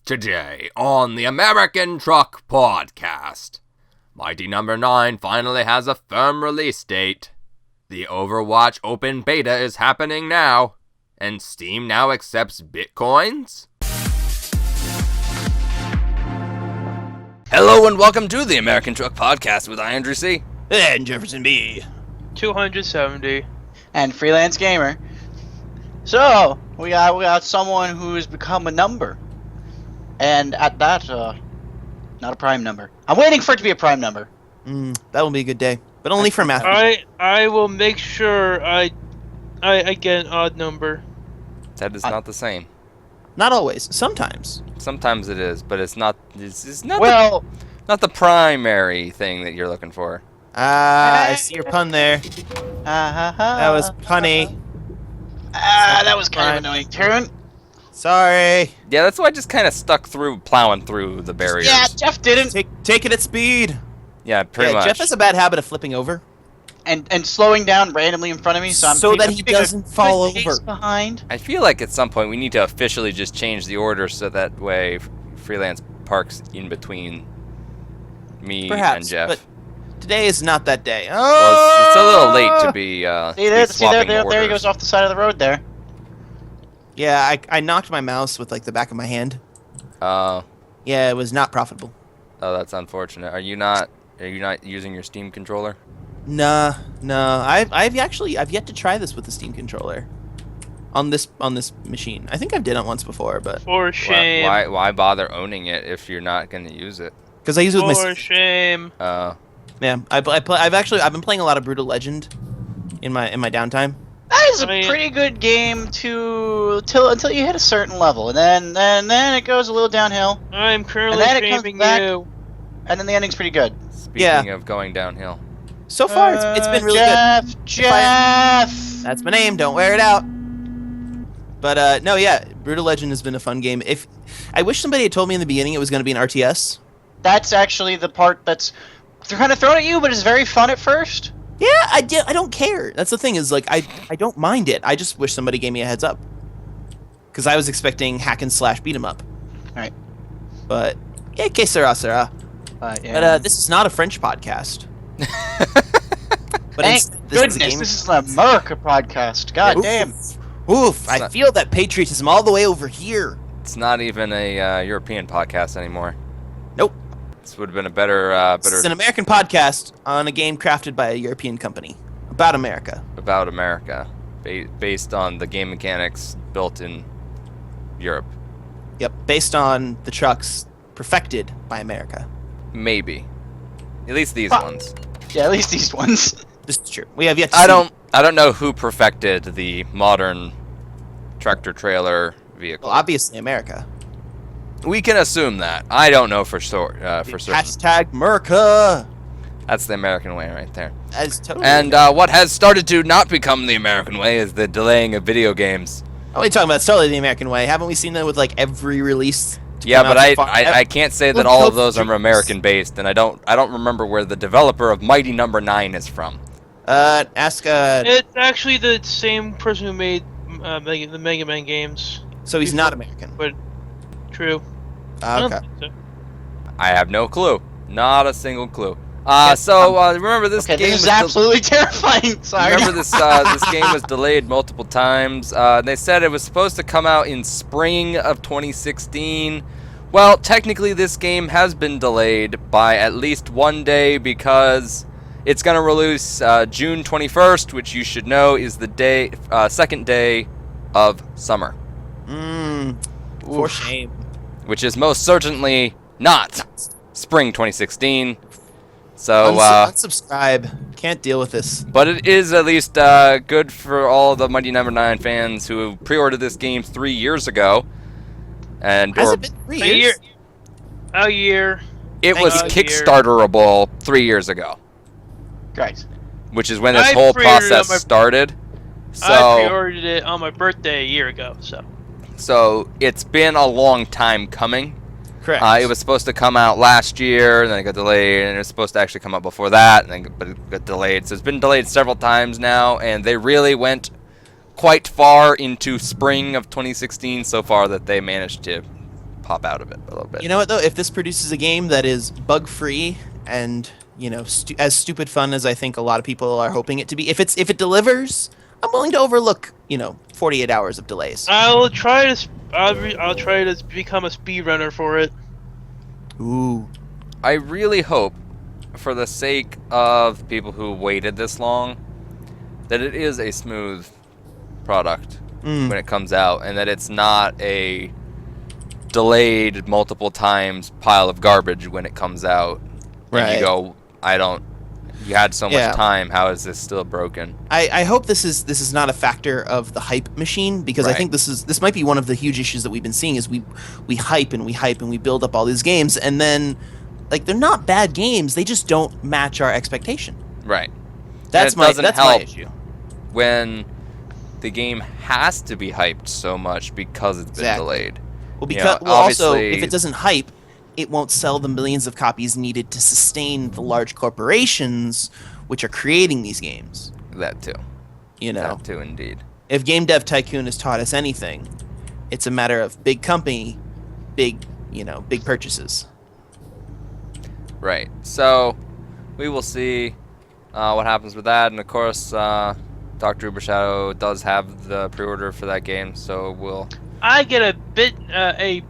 Today on the American Truck Podcast, Mighty Number 9 finally has a firm release date. The Overwatch open beta is happening now, and Steam now accepts Bitcoins? Hello and welcome to the American Truck Podcast with Andrew C. And Jefferson B. 270. And Freelance Gamer. So, we got someone who has become a number. And at that, not a prime number. I'm waiting for it to be a prime number. That will be a good day. But only for math. I will make sure I get an odd number. That is not the same. Not always. Sometimes. Sometimes it is, but it's not. It's not. Well, not the primary thing that you're looking for. I see your pun there. That was punny. That was kind of annoying. Turn. Sorry. Yeah, that's why I just kind of stuck through plowing through the barriers. Yeah, Jeff didn't. Take it at speed. Yeah, pretty much. Jeff has a bad habit of flipping over. And slowing down randomly in front of me, so that he doesn't fall over. Behind. I feel like at some point we need to officially just change the order so that way Freelance parks in between me and Jeff. But today is not that day. Well, it's a little late to be There he goes off the side of the road there. Yeah, I knocked my mouse with like the back of my hand. Oh. Yeah, it was not profitable. Oh, that's unfortunate. Are you not using your Steam controller? No. I've yet to try this with the Steam controller. On this machine. I think I've done it once before, but for shame. Why bother owning it if you're not going to use it? Because I use it with my. For shame. Yeah, I've been playing a lot of Brutal Legend in my downtime. That is a pretty good game until you hit a certain level, and then it goes a little downhill. I'm currently shaming you. And then the ending's pretty good. Speaking of going downhill. So far, it's been really good. Jeff! That's my name. Don't wear it out. But no, yeah, Brutal Legend has been a fun game. I wish somebody had told me in the beginning it was going to be an RTS. That's actually the part that's kind of thrown at you, but it's very fun at first. Yeah, I don't care. That's the thing is, like, I don't mind it. I just wish somebody gave me a heads up. Because I was expecting hack and slash beat 'em up. Right. But, yeah, que sera, sera. Yeah. But this is not a French podcast. But Thank goodness, this is an America podcast. God damn. Oof, I feel that patriotism all the way over here. It's not even a European podcast anymore. Nope. This would have been a better. It's an American podcast on a game crafted by a European company about America. About America, based on the game mechanics built in Europe. Yep, based on the trucks perfected by America. Maybe, at least these ones. Yeah, at least these ones. This is true. We have yet to see. I don't know who perfected the modern tractor trailer vehicle. Well, obviously America. We can assume that. I don't know for sure. For certain. Hashtag Merca. That's the American way right there. That's totally. And what has started to not become the American way is the delaying of video games. What are you talking about? It's totally the American way. Haven't we seen that with like every release? Yeah, but I can't say that all of those are American based, and I don't remember where the developer of Mighty Number 9 is from. Ask. It's actually the same person who made the Mega Man games. So he's not American. But true. Okay. I have no clue. Not a single clue. Remember this game this is absolutely terrifying. Sorry. Remember this game was delayed multiple times. They said it was supposed to come out in spring of 2016. Well, technically this game has been delayed by at least one day because it's going to release June 21st, which you should know is the second day of summer. For shame. Which is most certainly not spring 2016. So unsubscribe. Can't deal with this. But it is at least good for all the Mighty Number 9 fans who pre-ordered this game 3 years ago. Has it been 3 years? A year. It was Kickstarterable 3 years ago. Right. Which is when this whole process started. So I pre-ordered it on my birthday a year ago. So it's been a long time coming. Correct. It was supposed to come out last year, and then it got delayed, and it was supposed to actually come out before that, but it got delayed. So it's been delayed several times now, and they really went quite far into spring of 2016 so far that they managed to pop out of it a little bit. You know what though? If this produces a game that is bug free and as stupid fun as I think a lot of people are hoping it to be, if it delivers, I'm willing to overlook 48 hours of delays. I'll try to. I'll try to become a speedrunner for it. Ooh. I really hope, for the sake of people who waited this long, that it is a smooth product when it comes out, and that it's not a delayed multiple times pile of garbage when it comes out. Right. And you go, you had so much Yeah. time, how is this still broken? I hope this is not a factor of the hype machine, because I Right. think this might be one of the huge issues that we've been seeing is we hype and we build up all these games, and then they're not bad games, they just don't match our expectation. Right. That's it doesn't my help. issue. When the game has to be hyped so much because it's been Exactly. delayed. Well, You because know, also obviously- if it doesn't hype, it won't sell the millions of copies needed to sustain the large corporations which are creating these games. That too. That too, indeed. If Game Dev Tycoon has taught us anything, it's a matter of big company, big purchases. Right. So, we will see what happens with that, and of course, Dr. Ubershadow does have the pre-order for that game, so we'll... I get a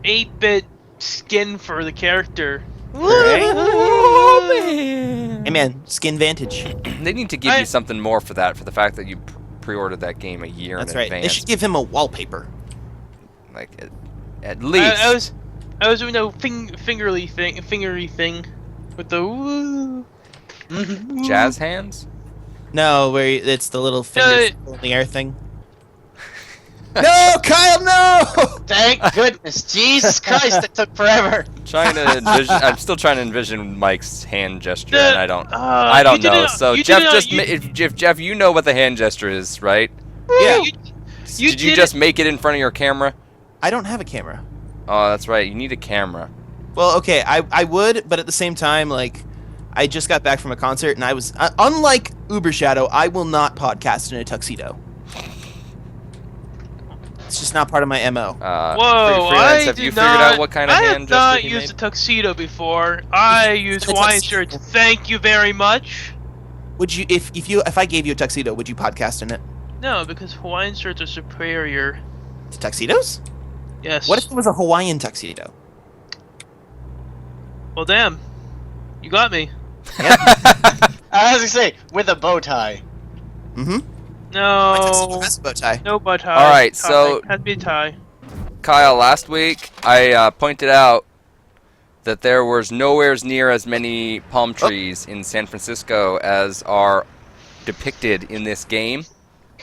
8-bit skin for the character. Oh, man. Hey man, skin vantage. They need to give you something more for that, for the fact that you pre-ordered that game a year That's in right. advance. They should give him a wallpaper. Like, at least. I was doing a fingery thing with the woo. Jazz hands? No, where it's the little Yeah, finger in the air thing. No, Kyle, no! Thank goodness. Jesus Christ, it took forever. I'm still trying to envision Mike's hand gesture, and I don't you did know. it- So you Jeff, did it- just you- if Jeff, you know what the hand gesture is, right? Yeah. Did you just make it in front of your camera? I don't have a camera. Oh, that's right. You need a camera. Well, okay, I would, but at the same time, I just got back from a concert, and I was unlike Ubershadow, I will not podcast in a tuxedo. It's just not part of my MO. Whoa! Freelance, I have did you figured not, out what kind of I hand have gesture not he used made? a tuxedo before. I use It's a Hawaiian tuxedo. shirts. Thank you very much. Would you, if I gave you a tuxedo, would you podcast in it? No, because Hawaiian shirts are superior. To tuxedos? Yes. What if it was a Hawaiian tuxedo? Well, damn. You got me. I was gonna say, with a bow tie. Mm-hmm. No. That's a bow tie. No butt tie. All right, Tie. so- Has to be a tie. Kyle, last week I pointed out that there was nowhere near as many palm trees in San Francisco as are depicted in this game.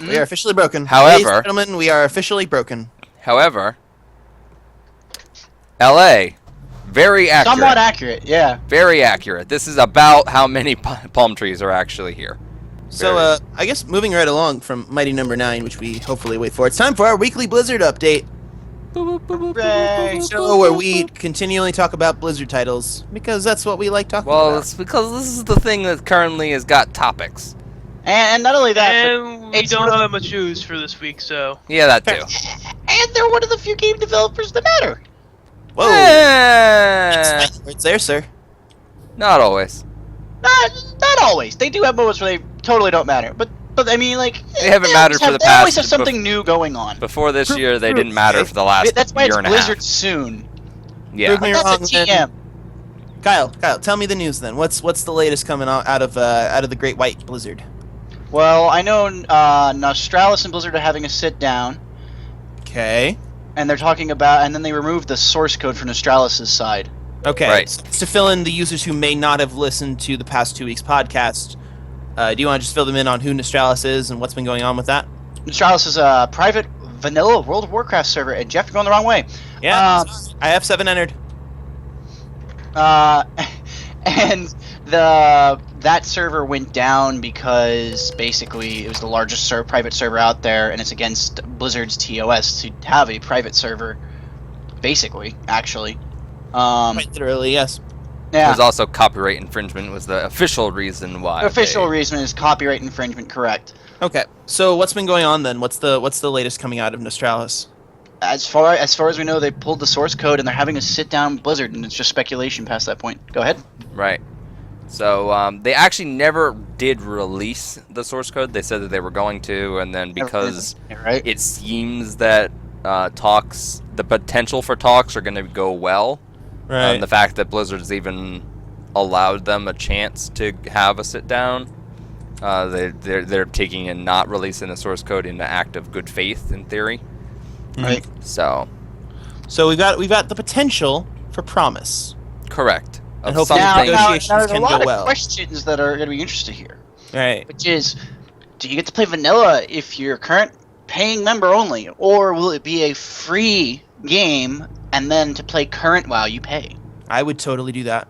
We are officially broken. However- Ladies and gentlemen, we are officially broken. However, LA, very accurate. Somewhat accurate, yeah. Very accurate. This is about how many palm trees are actually here. So, Very. I guess moving right along from Mighty Number 9, which we hopefully wait for, it's time for our weekly Blizzard update. Hooray. So, where we continually talk about Blizzard titles, because that's what we like talking Well, about. it's because this is the thing that currently has got topics. And not only that, And we it's don't one of- have much news for this week, so. Yeah, that too. and they're one of the few game developers that matter. Whoa! Eh, Words there, sir. not always. Not always. They do have moments where they totally don't matter. But I mean, like They haven't mattered for the They always past- have something new going on. Before this year, they didn't matter for the last That's why year it's and a Blizzard half. soon. Yeah. Prove me That's wrong, a then. TM. Kyle, out. Tell me the news then. What's the latest coming out of the Great White Blizzard? Well, I know Nostralis and Blizzard are having a sit down, Okay. and they're talking about, and then they removed the source code for Nostralis' side. Okay. Right. So to fill in the users who may not have listened to the past 2 weeks' podcast, do you want to just fill them in on who Nostralis is and what's been going on with that? Nostralis is a private vanilla World of Warcraft server, and Jeff, you're going the wrong way. Yeah. I have 7 entered. And that server went down because basically it was the largest private server out there, and it's against Blizzard's TOS to have a private server. Basically, actually, Quite literally, yes. It yeah. was also copyright infringement was the official reason why. The official they- reason is copyright infringement. Correct. Okay. So what's been going on then? What's the latest coming out of Nostralis? as far as we know, they pulled the source code and they're having a sit down with Blizzard, and it's just speculation past that point. Go ahead. Right. So they actually never did release the source code. They said that they were going to, and then because Right. it seems that the potential for talks are going to go well, Right. and the fact that Blizzard's even allowed them a chance to have a sit down, they're taking and not releasing the source code in an act of good faith, in theory. Right. So So we've got the potential for promise. correct. And Of hopefully something. negotiations there's a can lot go of well. questions that are going to be interesting here, Right. which is, do you get to play vanilla if you're a current paying member only, or will it be a free game and then to play current WoW you pay? I would totally do that.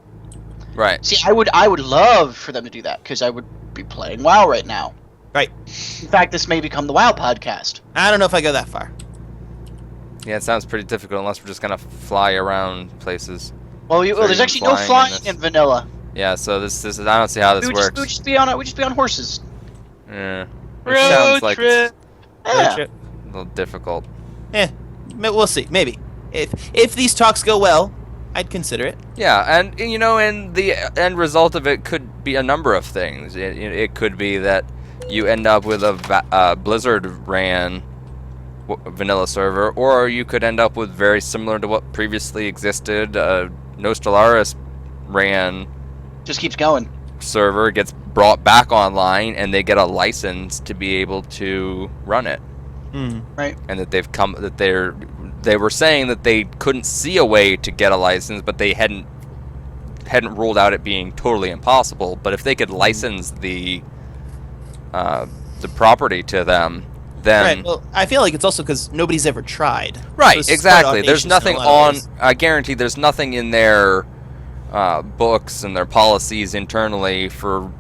Right. See, I would love for them to do that because I would be playing WoW right now. Right. In fact, this may become the WoW podcast. I don't know if I go that far. Yeah, it sounds pretty difficult unless we're just gonna fly around places. Well, So there's you're actually no flying in flying this? in vanilla. Yeah, so this is I don't see how this We works. would just be on horses. Yeah. It Road sounds like trip. Yeah. Trip. a little difficult. We'll see. Maybe if these talks go well, I'd consider it. Yeah, and and the end result of it could be a number of things. It could be that you end up with a Blizzard ran vanilla server, or you could end up with very similar to what previously existed. No Stellaris ran Just keeps going. server gets brought back online, and they get a license to be able to run it. Right. And that they were saying that they couldn't see a way to get a license, but they hadn't ruled out it being totally impossible. But if they could license the property to them, then Right. Well, I feel like it's also because nobody's ever tried. right, So this is exactly. quite There's audacious in nothing a lot of on. ways. I guarantee there's nothing in their books and their policies internally for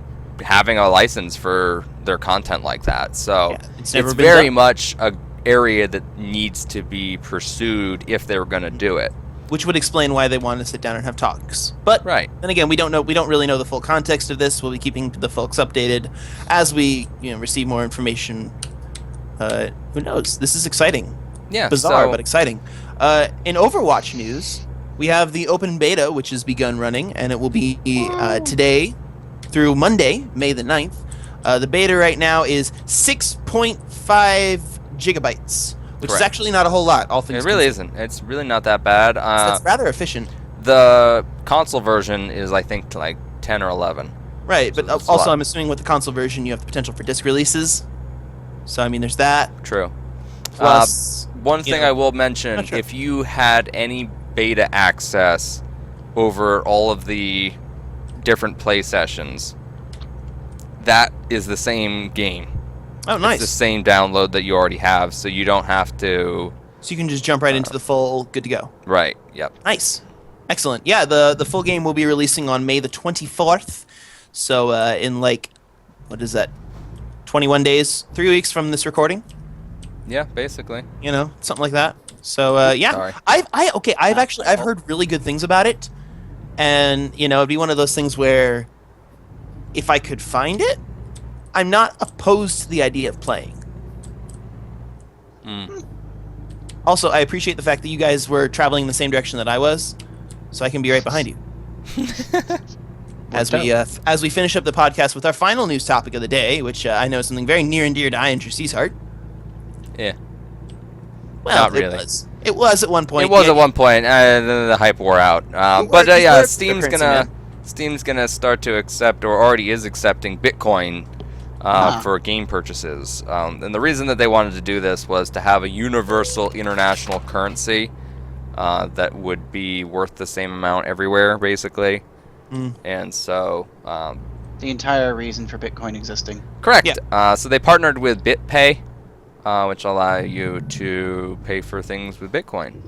having a license for their content like that. So Yeah, it's never been very done. much a area that needs to be pursued if they were going to do it. Which would explain why they want to sit down and have talks. But Right. then again, we don't really know the full context of this. We'll be keeping the folks updated as we receive more information. Who knows? This is exciting. Yeah. Bizarre, so, but exciting. In Overwatch news, we have the open beta, which has begun running, and it will be today through Monday, May the 9th. The beta right now is 6.5 gigabytes, which is Correct. actually not a whole lot. All things it really considered. isn't. It's really not that bad. So that's rather efficient. The console version is, I think, like 10 or 11. Right, So but it's a also lot. I'm assuming with the console version you have the potential for disc releases. So I mean, there's that. True. Plus, One you thing know, I will mention, not sure. if you had any beta access over all of the different play sessions, that is the same game. oh, It's the nice. same download that you already have, so you don't have to. So you can just jump right into the full good to go. Right. Yep. Nice. Excellent. Yeah, the full game will be releasing on May the 24th. So in like, what is that? 21 days, 3 weeks from this recording. Yeah. Basically. Something like that. So yeah, Sorry. I've heard really good things about it, and it'd be one of those things where if I could find it, I'm not opposed to the idea of playing. Also, I appreciate the fact that you guys were traveling in the same direction that I was, so I can be right behind you. As we finish up the podcast with our final news topic of the day, which I know is something very near and dear to Ian C's heart. Yeah. Well, Not it really. was. It was at one point. It was yeah, at one point, and then the hype wore out. But were yeah, cryptocurrency, Steam's gonna start to accept, or already is accepting, Bitcoin for game purchases. And the reason that they wanted to do this was to have a universal international currency that would be worth the same amount everywhere, basically. And so, The entire reason for Bitcoin existing. correct. Yeah. So they partnered with BitPay, which allow you to pay for things with Bitcoin.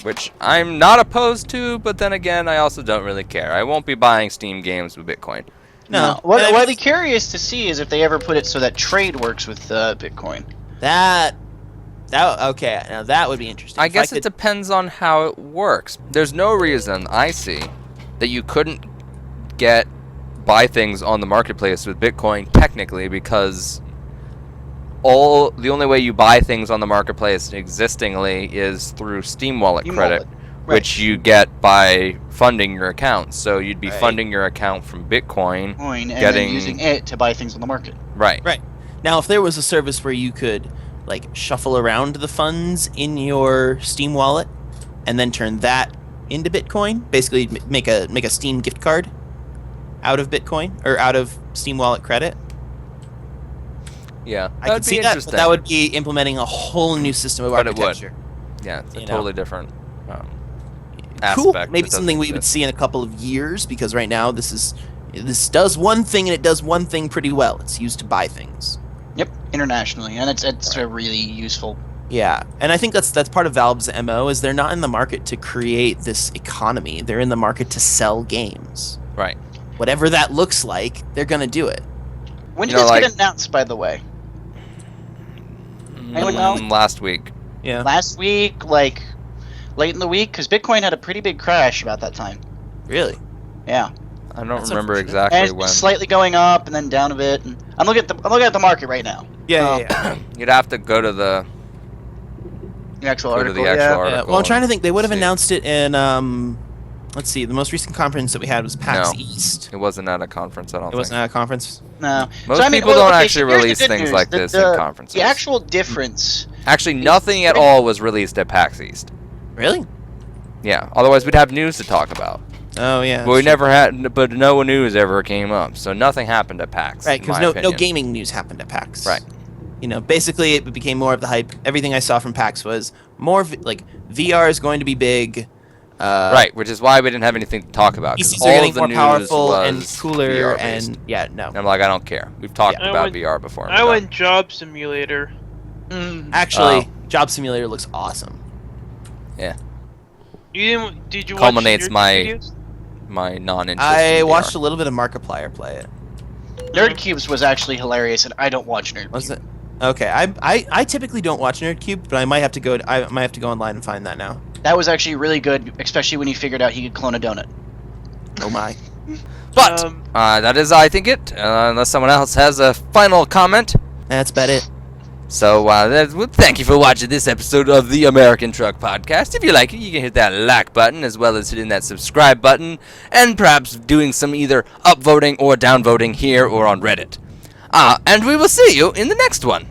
Which I'm not opposed to, but then again, I also don't really care. I won't be buying Steam games with Bitcoin. No. What And I I'd mean, be curious to see is if they ever put it so that trade works with Bitcoin. that okay. Now that would be interesting. I If guess could- it depends on how it works. There's no reason I see that you couldn't buy things on the marketplace with Bitcoin technically, because the only way you buy things on the marketplace existingly is through Steam Wallet Steam credit, Wallet, which you get by funding your account. So you'd be Right. funding your account from Bitcoin. Coin, and Getting- then using it to buy things on the market. Right. Right. Now, if there was a service where you could like shuffle around the funds in your Steam wallet and then turn that into Bitcoin, basically make a Steam gift card out of Bitcoin or out of Steam wallet credit, Yeah. I could see that. But that would be implementing a whole new system of But it would. architecture. Yeah, it's a you know. totally different Cool. aspect. Maybe that something doesn't we would exist. see in a couple of years, because right now this does one thing and it does one thing pretty well. It's used to buy things. Yep, internationally, and it's really useful. Yeah, and I think that's part of Valve's MO is they're not in the market to create this economy. They're in the market to sell games. Right. Whatever that looks like, they're gonna do it. When did You know, this like- get announced, by the way? Anyone know? Last week. Yeah. Last week, like late in the week, because Bitcoin had a pretty big crash about that time. Really? Yeah, I don't That's remember unfortunate. exactly and it's when. slightly going up and then down a bit. And I'm looking at the market right now. Yeah. You'd have to go to the The actual go to article. the actual yeah. article. Well, I'm trying to think. They would have see. announced it in let's see. The most recent conference that we had was PAX No. East. It wasn't at a conference. I don't It think. wasn't at a conference. No. Most So, I mean, people well, don't okay, actually so here's the release good things news. like The- this the- in conferences. The actual difference. Actually, nothing at all was released at PAX East. Really? Yeah. Otherwise, we'd have news to talk about. Oh yeah. But we never had. But no news ever came up. So nothing happened at PAX. Right, in because my no opinion. gaming news happened at PAX. Right. You know, basically it became more of the hype. Everything I saw from PAX was more like VR is going to be big. Right, which is why we didn't have anything to talk about. 'Cause PCs all are of getting the more news powerful and was cooler, VR-based. and yeah, no. And I'm like, I don't care. We've talked Yeah. I about went- VR before. I went Job Simulator. Actually, Oh. Job Simulator looks awesome. Did you Culminates watch my- videos? My non-interest. I in watched a VR. little bit of Markiplier play it. Nerdcubes was actually hilarious, and I don't watch Nerdcube. Was it? Okay, I typically don't watch Nerdcube, but I might have to go. I might have to go online and find that now. That was actually really good, especially when he figured out he could clone a donut. Oh my. But Um, that is, I think, it. Unless someone else has a final comment. That's about it. So, thank you for watching this episode of the American Truck Podcast. If you like it, you can hit that like button as well as hitting that subscribe button, and perhaps doing some either upvoting or downvoting here or on Reddit. And we will see you in the next one.